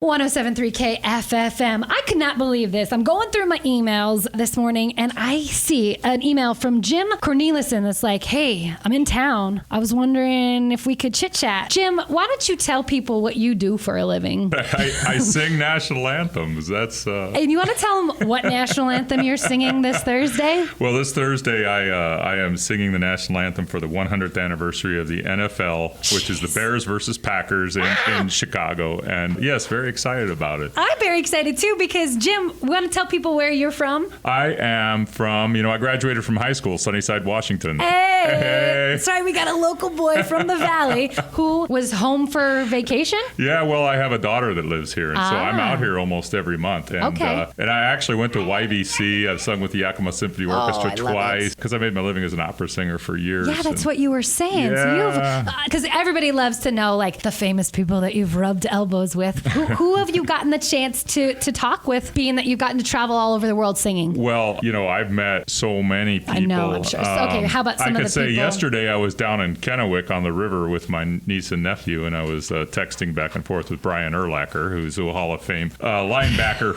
107.3 KFFM. I could not believe this. I'm going through my emails this morning and I see an email from Jim Cornelison that's like, hey, I'm in town. I was wondering if we could chit chat. Jim, why don't you tell people what you do for a living? I sing national anthems. That's And you want to tell them what national anthem you're singing this Thursday? Well, this Thursday I am singing the national anthem for the 100th anniversary of the NFL, which is the Bears versus Packers in Chicago. And yes, very excited about it. I'm very excited too because, Jim, want to tell people where you're from? I am from, I graduated from high school, Sunnyside, Washington. Hey! Sorry, we got a local boy from the Valley who was home for vacation? Yeah, well, I have a daughter that lives here, and so I'm out here almost every month. And, and I actually went to YVC. I've sung with the Yakima Symphony Orchestra twice because I made my living as an opera singer for years. Yeah, that's what you were saying. Yeah. So because everybody loves to know, like, the famous people that you've rubbed elbows with. Who have you gotten the chance to talk with, being that you've gotten to travel all over the world singing? Well, I've met so many people. I know, I'm sure. Okay, how about some of the people? I could say yesterday I was down in Kennewick on the river with my niece and nephew, and I was texting back and forth with Brian Urlacher, who's a Hall of Fame linebacker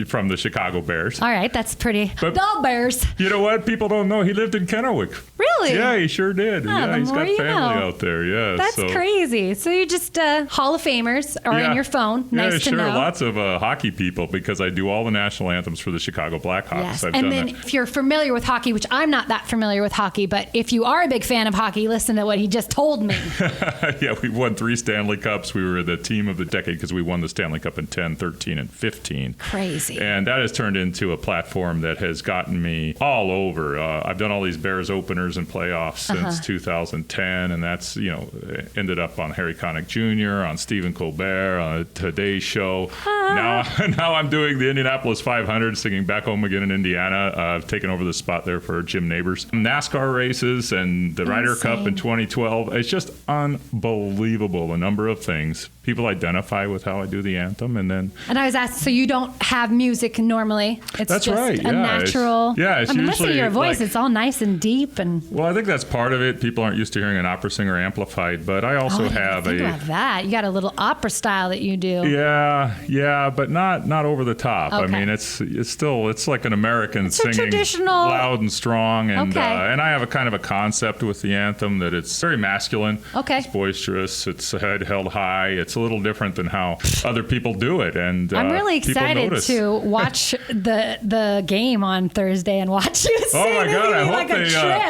from the Chicago Bears. All right, that's pretty. But the Bears. You know what? People don't know he lived in Kennewick. Really? Yeah, he sure did. Yeah, he's got family out there. Yeah, that's crazy. So you're just Hall of Famers are in your phone. Nice to know. Sure. Lots of hockey people because I do all the national anthems for the Chicago Blackhawks. Yes. And then if you're familiar with hockey, which I'm not that familiar with hockey, but if you are a big fan of hockey, listen to what he just told me. Yeah, we won 3 Stanley Cups. We were the team of the decade because we won the Stanley Cup in 10, 13, and 15. Crazy. And that has turned into a platform that has gotten me all over. I've done all these Bears openers and playoffs since 2010, and that's, ended up on Harry Connick Jr., on Stephen Colbert, on Today's Show. Now I'm doing the Indianapolis 500, singing Back Home Again in Indiana. I've taken over the spot there for Jim Neighbors. NASCAR races and the Ryder Cup in 2012. It's just unbelievable, the number of things. People identify with how I do the anthem, and I was asked, so you don't have music normally? It's that's just right. a natural. It's usually listen to your voice. It's all nice and deep, and well, I think that's part of it. People aren't used to hearing an opera singer amplified, but I also have think about that. You got a little opera style that you do. Yeah, but not over the top. Okay. I mean, it's still like an American singing, traditional, loud and strong, and and I have a kind of a concept with the anthem that it's very masculine. Okay, it's boisterous. It's head held high. It's a little different than how other people do it, and I'm really excited to watch the game on Thursday and watch you sing. Oh my God!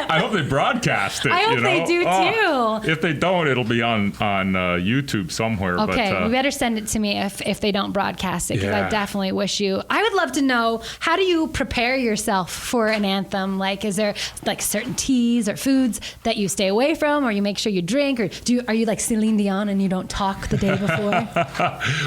I hope they broadcast it. I hope they do too. If they don't, it'll be on YouTube somewhere. Okay, but, you better send it to me if they don't broadcast it, because I definitely wish you. I would love to know, how do you prepare yourself for an anthem? Like, is there like certain teas or foods that you stay away from, or you make sure you drink, or are you like Celine Dion and you don't talk the day before?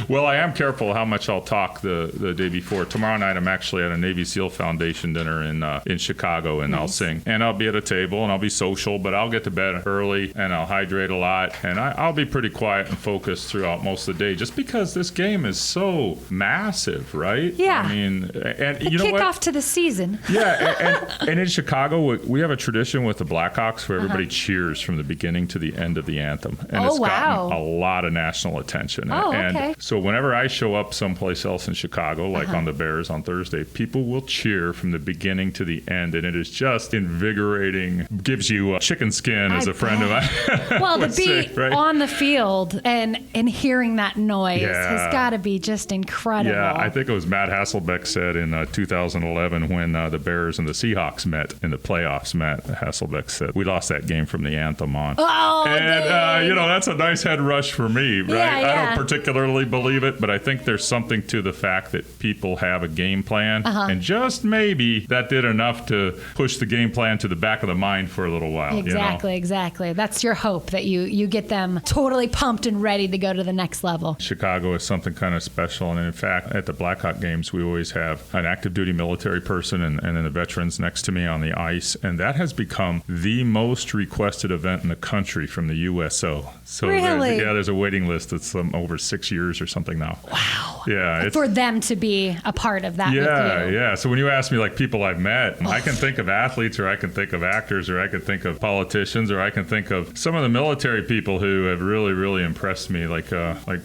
Well, I am careful how much I'll talk the day before. Tomorrow night, I'm actually at a Navy SEAL Foundation dinner in Chicago, and I'll sing. And I'll be at a table, and I'll be social, but I'll get to bed early, and I'll hydrate a lot, and I'll be pretty quiet and focused throughout most of the day, just because this game is so massive, right? Yeah. I mean, and the you know what? Kickoff to the season. Yeah, and in Chicago, we have a tradition with the Blackhawks where everybody cheers from the beginning to the end of the anthem, and it's gotten a lot of national attention. And so whenever I show up someplace else in Chicago, like on the Bears on Thursday, people will cheer from the beginning to the end, and it is just invigorating. Gives you chicken skin, as a friend of mine. Well, to be on the field and hearing that noise has got to be just incredible. Yeah, I think it was Matt Hasselbeck said in 2011 when the Bears and the Seahawks met in the playoffs. Matt Hasselbeck said, "We lost that game from the anthem on." Oh, and that's a nice head rush for me, right? I don't particularly believe it, but I think there's something to the fact that people have a game plan, and just maybe that did enough to push the game plan to the back of the mind for a little while. Exactly. That's your hope, that you get them totally pumped and ready to go to the next level. Chicago is something kind of special, and in fact, at the Blackhawk games, we always have an active duty military person and then the veterans next to me on the ice, and that has become the most requested event in the country from the USO. So really? There's a waiting list that's over 6 years or something now. Wow. Yeah. For them to be a part of that with you. Yeah. So when you ask me like people I've met, I can think of athletes, or I can think of actors, or I can think of politicians, or I can think of some of the military people who have really, really impressed me, like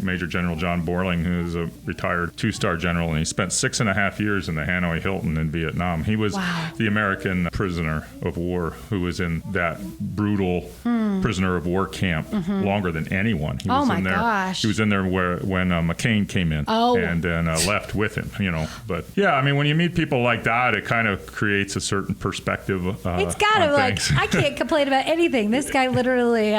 Major General John Borling, who's a retired 2-star general, and he spent 6.5 years in the Hanoi Hilton in Vietnam. He was the American prisoner of war who was in that brutal prisoner of war camp longer than anyone. He was in there. Gosh. He was in there when McCain came in and then left with him, But yeah, I mean, when you meet people like that, it kind of creates a certain perspective. It's got to, I can't complain about anything. This guy literally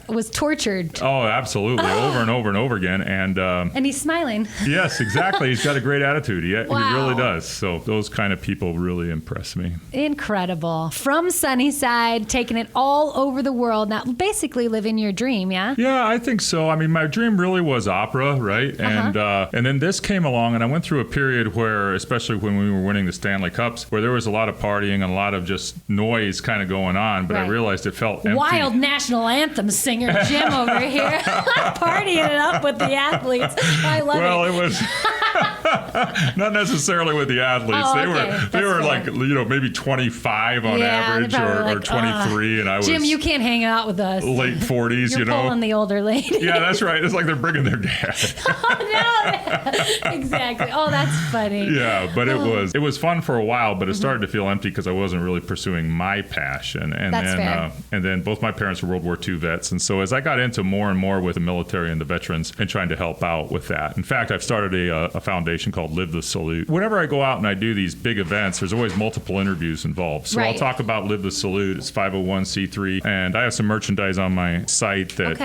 was tortured. Oh, absolutely. Over and over and over again. And he's smiling. Yes, exactly. He's got a great attitude. He really does. So those kind of people really impress me. Incredible. From Sunnyside, taking it all over the world. Now, basically living your dream, yeah? Yeah, I think so. I mean, my dream really was opera, right? And then this came along, and I went through a period where, especially when we were winning the Stanley Cups, where there was a lot of partying and a lot of just noise kind of going on, but I realized it felt empty. Wild national anthem singer Jim over here, partying it up with the athletes. I love it. Well, it was not necessarily with the athletes. They were like, maybe 25 on average, or 23, and I was Jim, you can't hang out with us. Late 40s, You're pulling the older lady. Yeah, that's right. It's like they're bringing their dad. No. Exactly. Oh, that's funny. Yeah, but it was fun for a while, but it started to feel empty because I wasn't really pursuing my passion. And then both my parents were World War II vets, and so as I got into more and more with the military and the veterans and trying to help out with that. In fact, I've started a foundation called Live the Salute. Whenever I go out and I do these big events, there's always multiple interviews involved. So I'll talk about Live the Salute. It's 501c3, and I have some merchandise on my site that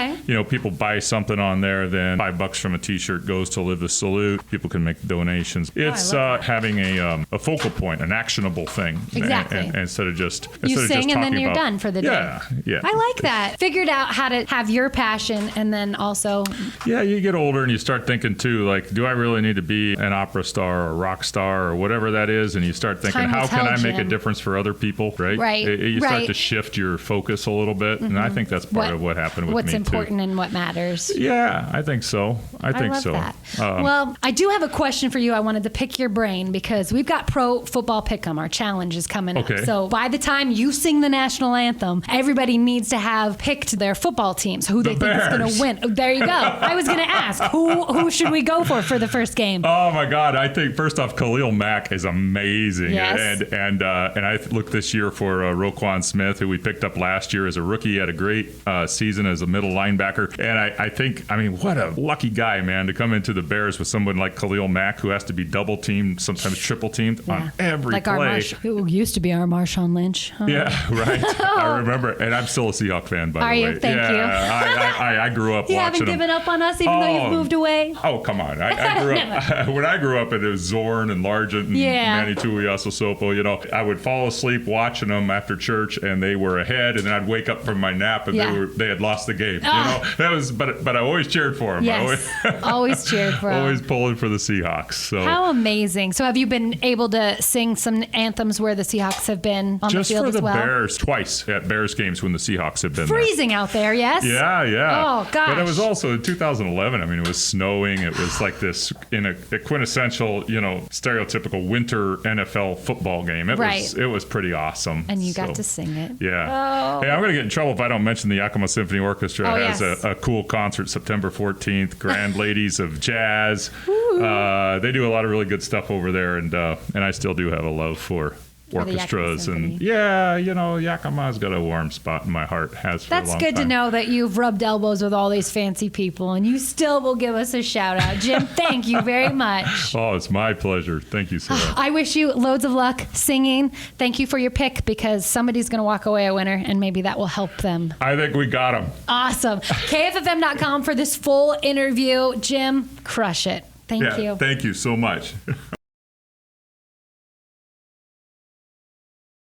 people buy something on there, then $5 from a t-shirt goes to Live the Salute. People can make donations. It's having a focal point, an actionable thing. Exactly. And instead of just sing and then you're done for the day. Yeah. I like that. Figured out how to have your passion and then also. Yeah, you get older and you start thinking too, like, do I really need to be an opera star or a rock star or whatever that is? And you start thinking, how can I make a difference for other people? Right. Right. You start to shift your focus a little bit, and I think that's part of what happened with me too. What's important and what matters. Yeah, I think so. I think so. That. Well, I do have a question for you. I wanted to pick your brain because we've got Pro Football Pick'em. Our challenge is coming up. So by the time you sing the national anthem, everybody needs to have picked their football teams, who they think is going to win. Oh, there you go. I was going to ask, who should we go for the first game? Oh my God! I think first off, Khalil Mack is amazing. Yes. And I looked this year for Roquan Smith, who we picked up last year as a rookie. He had a great season as a middle linebacker. And I think, what a lucky guy, man, to come into the Bears with someone like Khalil Mack, who has to be double teamed, sometimes triple teamed on every play. Who used to be our Marshawn Lynch. Yeah, right. I remember, and I'm still a Seahawk fan, by the way. Are you? Thank you. I grew up watching them. You haven't given up on us, even though you've moved away? Oh, come on. I grew up, when I grew up, it was Zorn and Largent and Manny Tuiasosopo. I would fall asleep watching them after church, and they were ahead, and then I'd wake up from my nap, and they had lost the game. That was, but I always cheered for them. Yes, always cheered for them. Always pulling for the Seahawks. So how amazing! So have you been able to sing some anthems where the Seahawks have been on the field as well? Just for the Bears, twice at Bears games when the Seahawks have been freezing out there. Yes. Yeah. Oh gosh. But it was also in 2011. It was snowing. It was like this in a quintessential, stereotypical winter NFL football game. It was pretty awesome. And you got to sing it. Yeah. Oh. Hey, I'm going to get in trouble if I don't mention the Yakima Symphony Orchestra has a cool concert September 14th. Grand Ladies of Jazz. They do a lot of really good stuff over there, and I still do have a love for orchestras, and Yakima's got a warm spot in my heart. Has for That's a long good time. To know that you've rubbed elbows with all these fancy people, and you still will give us a shout out. Jim, thank you very much. Oh, it's my pleasure. Thank you, Sarah. I wish you loads of luck singing. Thank you for your pick, because somebody's going to walk away a winner, and maybe that will help them. I think we got him. Awesome. KFFM.com for this full interview. Jim, crush it. Thank you. Thank you so much.